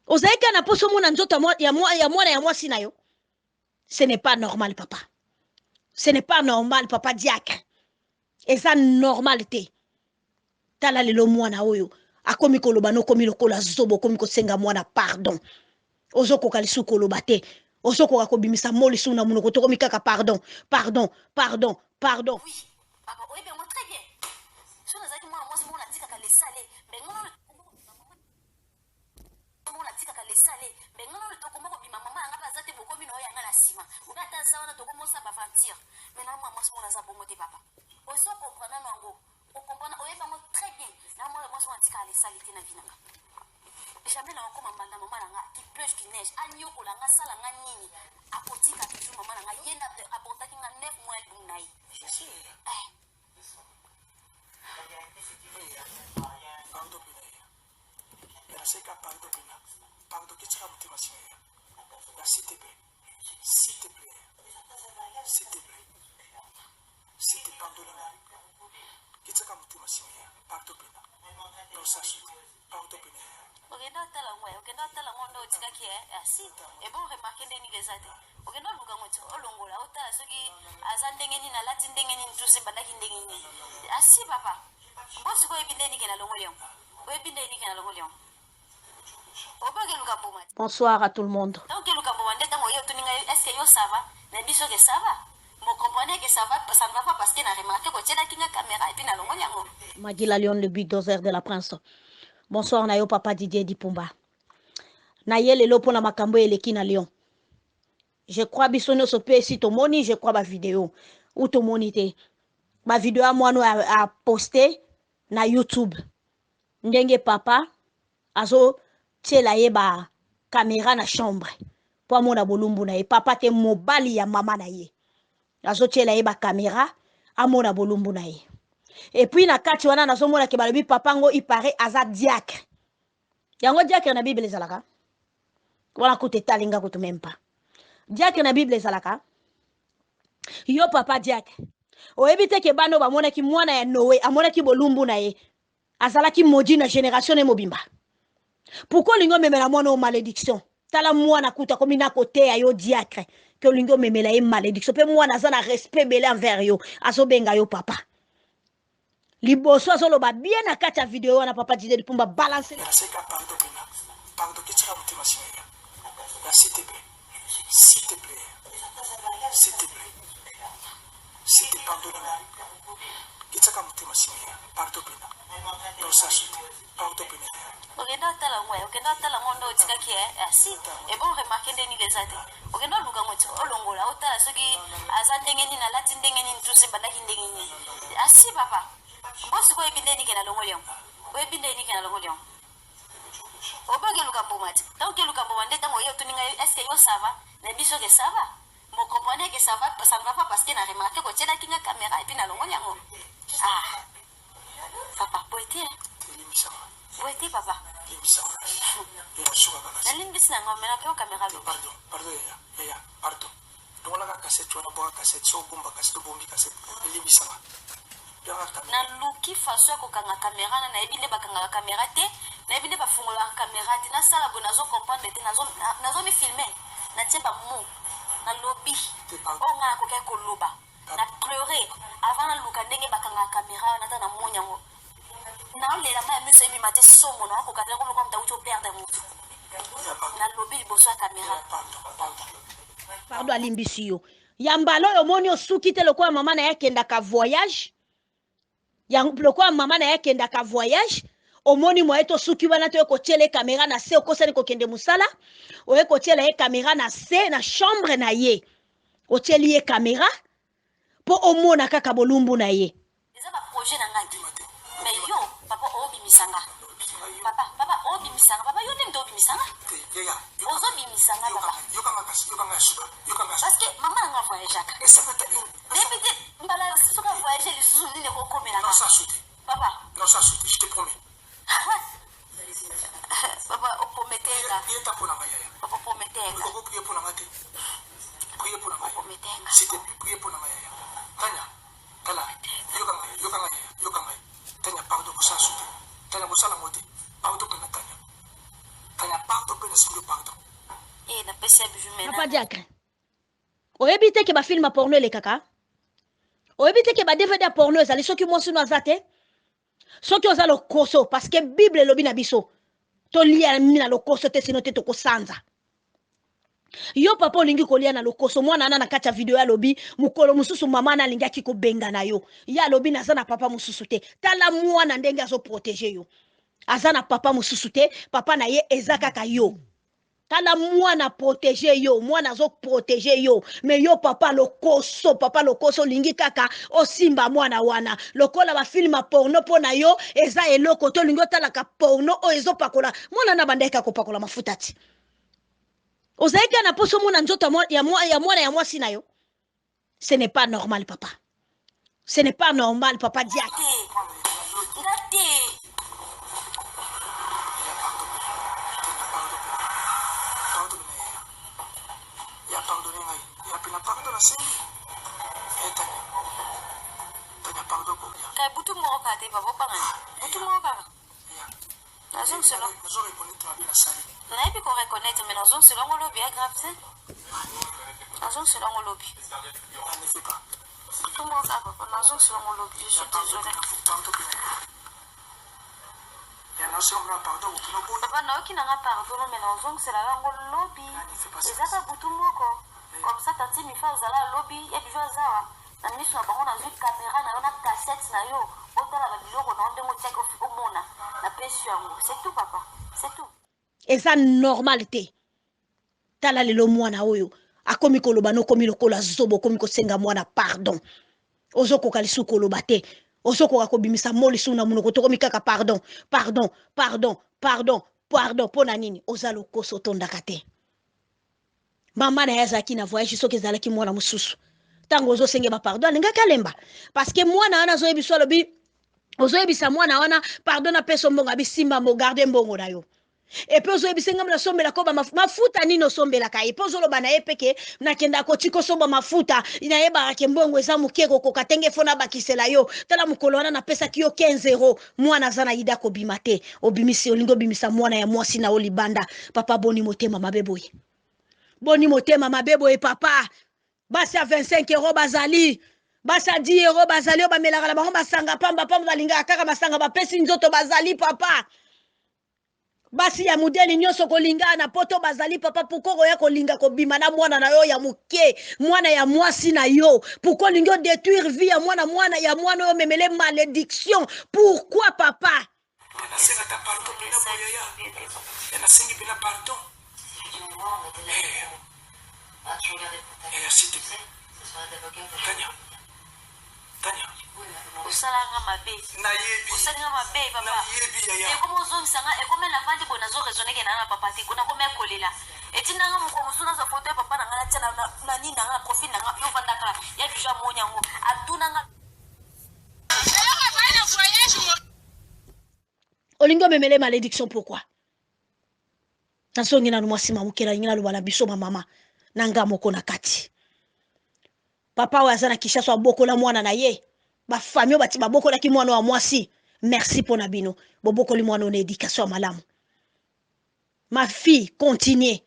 Ozaika na poso mona nzoto ya moi sinayo. Ce n'est pas normal, papa. Ce n'est pas normal, papa diacre. Et ça, normalité. Tala lelo mwana oyo. Akomi koloba no komi lokola zobo komi kosenga mwana pardon. Ozoko kalisu koloba te. Ozoko kakobimisa moli suna munoko to komi kaka pardon. Pardon. Oui, papa, oui, bien, moi très bien. Je ne sais pas moi c'est bon la tika kale salé. Mais non la tika kale salé. Mais non le toko moko bima maman anga bazate boko bino ya ngala sima. Uba tazawana toko mosa ba mentir. Mais non moi c'est bon la zabongo te papa. Oso comprendre nango. O comprendre oye bango très bien. Na moi c'est bon tika kale salé te na vinanga. Jamais na ko mama na mama nga qui pleuve qui neige. Anyo ko la nga sala nga nini. Apotika ki mama nga yenda aporta ki nga 9 mois dunai. Pardon, s'il te plaît. S'il te plaît. S'il te plaît. S'il te pardonne. Pardon. Non, sache. Pardon. Ogenda tala ngwe ndo tikaki asi e bon remarquer ndeni gezate ogenda luka ngoti olongola otala soki azandenge ni na lati ndenge ni tuse bandaki ndenge ni asi papa bosi ko ebindeni kena longolion o ebindeni kena longolion oboge luka boma. Bonsoir à tout le monde. Donc luka boma ndeta mo yo tuninga est-ce que yo ça va na biso que ça va mo comprenez que ça ne va pas parce que na remarqué ko tena kinga caméra et puis na longolion Magila Lyon le bulldozer de la Prince. Bonsoir Nayo Papa Didier Dipumba. Naye lelo pona makambo eleki na Lyon. Je crois bisono sope si to moni, je crois ba vidéo ou to monite. Ba vidéo à moi a posté na YouTube. Ndenge papa azo tela ye ba caméra na chambre. Po mona bolumbu na ye papa te mobali ya mama na ye. Azo tela ye ba caméra amona bolumbu na ye. Et puis na kati wana nazomona ke balobi papa ngo il paraît aza diacre. Yango diacre na Bible ezalaka. Wana kote talinga kote même pas. Diacre na Bible ezalaka. Yo papa diacre. Oyebi te ke bano bamona ki mwana ya Noé amona ki bolumbu na ye. Azalaki maudit na génération ne mobimba. Pourquoi lingo memela mwana o malédiction? Tala mwana kuta komi na kote ya yo diacre. Que lingo memela ye malédiction. Pe mwana azana respect belé envers yo. Azo benga yo papa. Liboso azoloba bien na kati ya video wana papa Didier Dipumba balancer. Pardon, s'il te plaît. S'il te plaît. S'il te plaît. S'il te pardonne. Pardon. Non, sache. Pardon. ogenda tala ngondo tikaki asi e bon remarquer ndeni gezate ogenda luka ngoti olongola otala soki azandenge ni na lati ndenge ni tuse bandaki ndenge ni asi papa bosi ko ebindeni kena longolion o ebindeni kena longolion oboge luka mbomati donc luka mbomande tango yo tuninga est-ce que yo ça va na biso que ça va mo comprenez que ça ne va pas parce que na remarqué ko tena kinga caméra et puis na longolion ah papa poete Wait, papa. Nalimbisi na ngombe na peo kamera lo. Pardon, ya. Pardon. Donc la cassette, tu as boire cassette, so bomba cassette, bombi cassette. Nalimbisi na. Na luki faso ya kokanga kamera na ebile bakanga kamera te, na ebile bafungola kamera te na sala bo nazo comprendre te nazo mi filmer. Na tieba mu. Na lobby. O nga ko ke koloba. Na pleurer avant na luka ndenge bakanga kamera na ta na monyango. Na le la ma me se mi mate somo na ko katela ko ko mta ucho perdre mutu na lobby boso caméra pardon alimbisi yo yambalo yo moni osuki te lokwa mama na yake ndaka voyage yang lokwa mama na yake ndaka voyage omoni mo eto suki wana to ko tele caméra na se ko sene ko kende musala o e ko tele caméra na se na chambre na ye o tele ye caméra po omona kaka bolumbu na ye eza ba projet na ngaki mais yo papa obi misanga papa obi misanga papa yo nem obi misanga ozo bi misanga papa yo kanga suka parce que maman nga voyage aka et ça va te répéter mbala soka voyage les sous ni ko komela non ça sauter papa non ça sauter je te promets papa o prometera il est pour la maya papa prometera on prier pour la mate prier pour la maya prometera s'il te plaît prier pour la maya tanya kala yo kanga tanya pardon pour ça sauter tanya pour ça la moté pardon pour Tanya pardon pour nasimbi pardon. Na pesa bijou mena. Papa diacre. Oebite ke ba film porno le kaka. Oebite ke ba DVD porno ezali soki mo sino azate. Soki oza lokoso parce que Bible lobi na biso. To lia na lokoso te sino te to kosanza. Yo papa olingi kolia na lokoso mwana na kati ya video ya lobi mukolo mususu mama na linga kiko benga na yo. Ya lobi na zana papa mususu te. Tala mwana ndenge azo protéger yo. Azana papa mususu te, papa na ye ezakaka yo. Tala mwana protéger yo, mwana zo protéger yo. Mais yo papa lokoso lingi kaka osimba mwana wana. Lokola ba film porno pona yo eza eloko to lingi tala ka porno o ezo pakola. Mwana na bandeka ko pakola mafuta ti. Ozaika na poso mwana nzoto ya mwana sina yo. Ce n'est pas normal papa. Ce n'est pas normal papa Diak. Kay butu mo ka te babo pangan. Butu mo ka. Nazong selo. Na epi ko reconnaître mais nazong selo ngolo bien grave c'est. Nazong selo ngolo bi. Butu mo ka papa nazong selo ngolo bi. Je suis désolée. Papa na oki nanga pardon mais nazong selo ngolo bi. Ezaka butu moko. Comme ça tati mi fa zala lobby et puis zawa. Na miso na bango na zwi caméra na yo na cassette na yo otala ba biloko na ndenge otiaki omona na pesi yango c'est tout papa c'est tout eza normalité tala lelo mwana oyo akomi koloba no komi lokola zobo komi kosenga mwana pardon ozokoka lisusu koloba te ozokoka kobimisa mo lisusu na monoko tokomi kaka pardon pona nini oza lokoso otondaka te mama na ye azalaki na voyage soki ezalaki mwana mosusu tango ozosenge ba pardon alinga kalemba parce que mwana wana azoyebisa lobi ozoyebisa mwana wana pardon na peso mbongo abisimba mo garder mbongo na yo et puis ozoyebisa ngam na sombela ko ba mafuta nini osombela ka et puis ozoloba na ye peke nakenda kotiko somba mafuta ina yeba ke mbongo eza mukeko ko katenge fona bakisela yo tala mukolo wana na pesa ki yo 15 € mwana zana ida ko bimate obimisi olingo bimisa mwana ya mwasi na olibanda papa boni motema mabeboye boni motema mabeboye papa basi a 25 € bazali basi a 10 € bazali o bamelaka na bango basanga pamba balinga kaka basanga bapesi nzoto bazali papa basi ya mudeli nyonso kolinga na poto bazali papa pourquoi koya kolinga kobima na mwana na yo ya muke mwana ya mwasi na yo pourquoi lingo détruire vie ya mwana yo memele malédiction pourquoi papa Tania. Osalanga mabe. Osalanga mabe papa. Ekomo zongisanga ekome na vandi bona zo raisonner ke na papa te kona kome kolela. Etinanga muko musuna za photo papa na ngala tena na nini na profil na yo vandaka ya bija monyango. Adunanga. Olingo memele malédiction pourquoi? Tansongi na mwasi mamukela ngina lubala biso mama nanga moko na kati. Papa wa zana kishaso abokola mwana na ye. Ba famille bati babokola ki mwana wa mwasi. Merci pour nabino. Bobokoli mwana na éducation malamu. Ma fille, continue.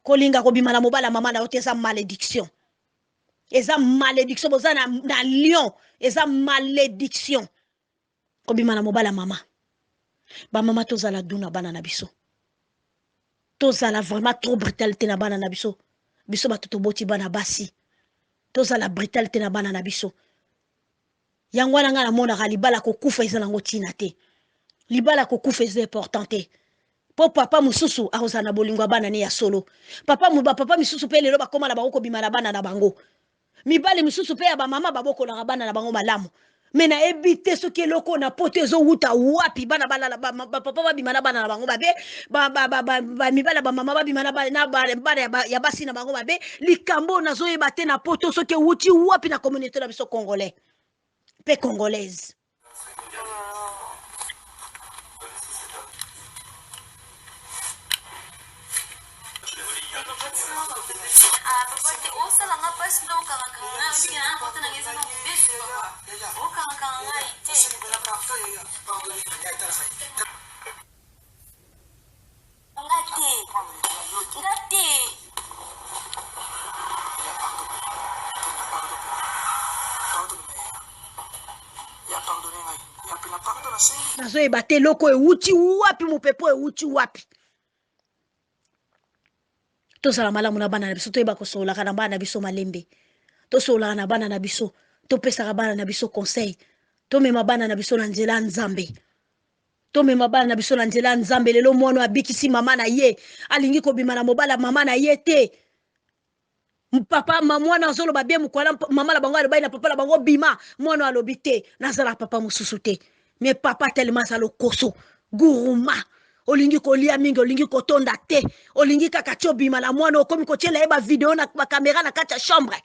Kolinga ko bimala mobala mama na yote eza malédiction. Eza malédiction boza na lion, eza malédiction. Ko bimala mobala mama. Ba mama tozala duna bana na biso. Tozala vraiment trop brutalité na bana na biso. Biso batuto boti bana basi. Tozala brutalité na bana na biso. Yangwana nga na mona libala ko kufa eza nango tina te. Libala ko kufa eza important te. Po papa mususu akozana bolingwa bana ne ya solo. Papa misusu pe lelo bakoma na bango bima na bana na bango. Mibali misusu pe ya ba mama baboko na bana na bango malamu. Mena ebite soki eloko na poto ezo wuta wapi bana papa babima na bana na bango babe mibala ba mama babima na bana ya basi na bango babe likambo nazo yeba te na poto soki wuti wapi na communauté na biso congolais pe congolaise. nazo ebate loko euti wapi mupepo euti wapi. To sala malamu na bana na biso to eba ko sola kana bana na biso malembe. To sola na bana na biso to pesa bana na biso conseil. To mema bana na biso na nzela nzambe. To mema bana na biso na nzela nzambe lelo mwana abikisi mama na ye alingi ko bima na mobala mama na ye te. Papa mwana azolo ba bien mukwala mama la bango alobai na papa la bango bima mwana alobi te nazala papa mususu te. Mais papa tellement ça lo koso guruma olingi kolia mingi olingi kotonda te olingi kaka tio bima na mwana okomi kotiela eba video na ba caméra na kati ya chambre.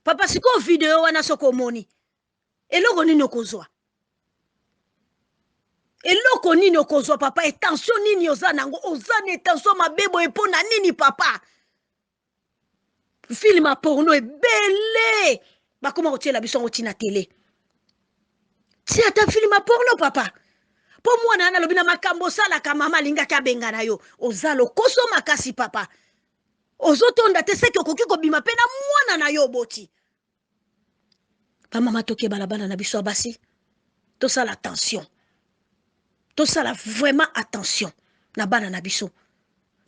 Papa siko video wana soko moni eloko nini okozwa eloko nini okozwa papa etension nini oza nango oza na etension mabebo epona nini papa film a porno ebele bakoma kotiela biso ngo tina tele tia ta film a porno papa po mwana ana lobi na makambo sala ka mama linga ka benga na yo oza lokoso makasi papa ozotonda te seki okoki kobima pe na mwana na yo boti pa mama toke balabana na biso basi to sala attention to sala vraiment attention na bana na biso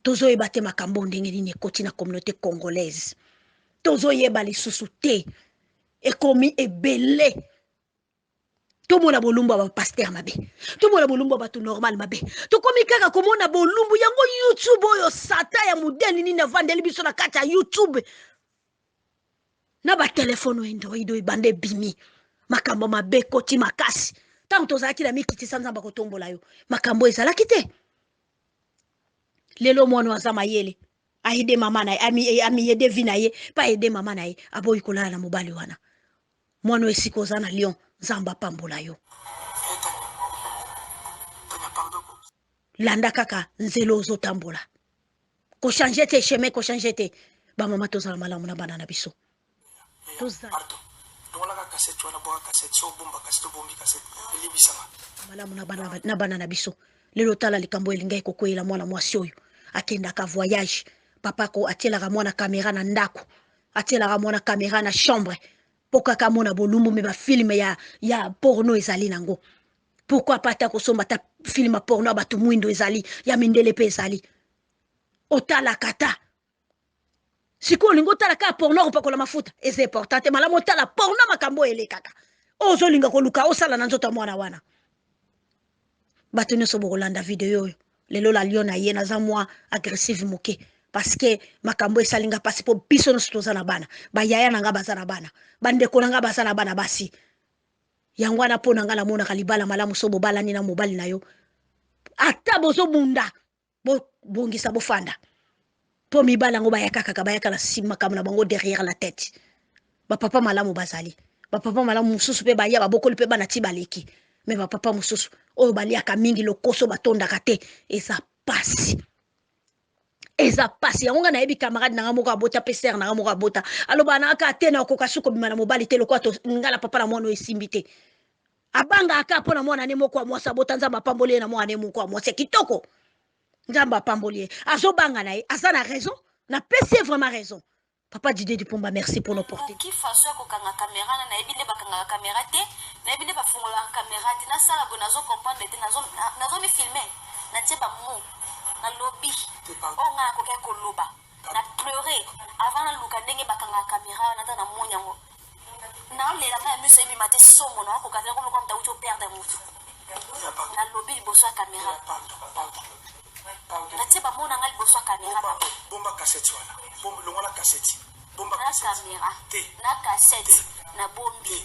tozo yeba te makambo ndenge nini ekoti na communauté congolaise tozo yeba lisusu te ekomi ebele tomona bolumbu ba pasteur mabe tomona bolumbu ba tu normal mabe tokomi kaka komona bolumbu yango YouTube oyo sata ya mudeni nini na vandeli biso na kati ya YouTube na ba telephone Android oyo bande bimi makambo mabe koti makasi tanto tozalaki na mikiti sanza ba kotombola yo makambo ezalaki te lelo mwana aza mayele aide mama na ami yede vi na ye pa aide mama na ye aboyi kolala na mobali wana mwana esiko za na lion nzamba pambola yo landa kaka nzelo ozotambola ko changer te chemin ko changer te ba mama tozala malamu na bana na biso tozala malamu na bana na biso lelo tala likambo elingai kokoyela mwana mwasi oyo akenda ka voyage papa ko atielaka mwana caméra na ndako atielaka mwana caméra na chambre poka ka mona bolumbu me ba film ya porno ezali nango pourquoi pas ta kosomba ta film porno batu mwindo ezali ya mindele pe ezali otala kata siko lingo tala ka porno ko pakola mafuta c'est important te malamu tala porno makambo ele kaka ozo linga ko luka osala na nzoto mwana wana batu nyonso bokolanda video oyo lelo la lion na ye naza mwa agressive moke parce que makambo esalinga pasi po biso nyonso toza na bana bayaya nanga baza na bana bandeko nanga baza na bana basi yango wana mpo nanga namonaka libala malamu so bobalani na mobali na yo ata bozobunda bongisa bofanda po mibala yango bayaka kaka bayaka na nsima makambo na bango derrière la tête bapapa malamu bazali bapapa malamu mosusu mpe baya babokoli mpe bana ti baleki me bapapa mosusu oyo baliaka mingi lokoso batondaka te eza pasi yango nga nayebi camarade nanga moko abota pe ser nanga moko abota aloba naka te na okoka suko bima na mobali te lokwa to ngala papa na mwana esimbi te abanga aka pona mwana ne moko amwasa bota nzamba pamboli na mwana ne moko amwasa kitoko nzamba pamboli azobanga na ye aza na raison na pesi vraiment raison papa Didier Dipumba merci pour nos portées qui façon ko kanga caméra na ebinde bakanga caméra te na ebinde ba fungola caméra te na sala bo nazo comprendre te nazo mi filmer na tieba mu na lobby on a ko ke ko loba na pleurer avant na luka ndenge bakanga caméra na ta na monyango na le la na muso ebi mate somo na ko ka ko ko mta ucho perdre mutu na lobby boso caméra na tieba mu na ngali boso caméra bomba cassette wana bomba longola cassette bomba na caméra na cassette na bombi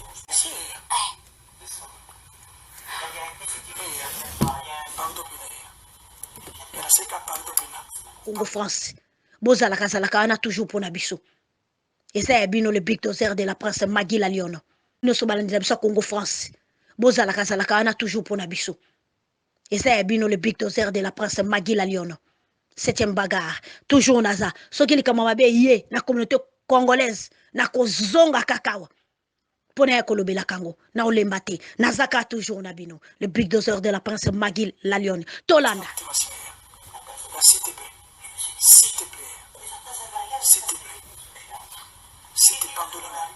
Congo France bozalaka zalaka wana toujours pona biso eza ya bino le big dozer de la prince Magui la Lion nyonso balandela biso Congo France bozalaka zalaka wana toujours pona biso eza ya bino le big dozer de la prince Magui la Lion 7e bagarre toujours naza soki likama mabe ye na communauté congolaise na kozonga kakawa pona ya kolobela kango na olemba te nazaka toujours na bino le big dozer de la prince Magui la Lion tolanda s'il te plaît s'il te plaît s'il te plaît s'il te pardonne-moi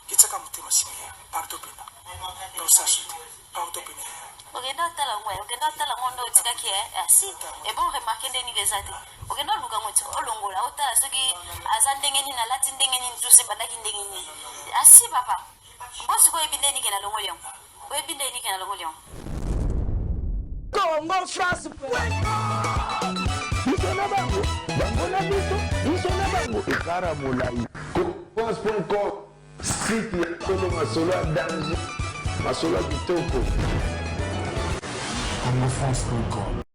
kitaka mutema simia pardon pena non sache pardon pena tala ngwe okenda tala ngondo tikaki asi e bon remarquer ndeni kezate okenda luka ngoti olongola otala soki azandengeni na lati ndengeni tuse bandaki ndengeni asi papa bosi ko ebindeni kena longo lion ko ebindeni kena longo lion Congo France Isona bango na biso isona bango ekara molai France.com site ya solo masolo ya danger masolo ya kitoko CongoFrance.com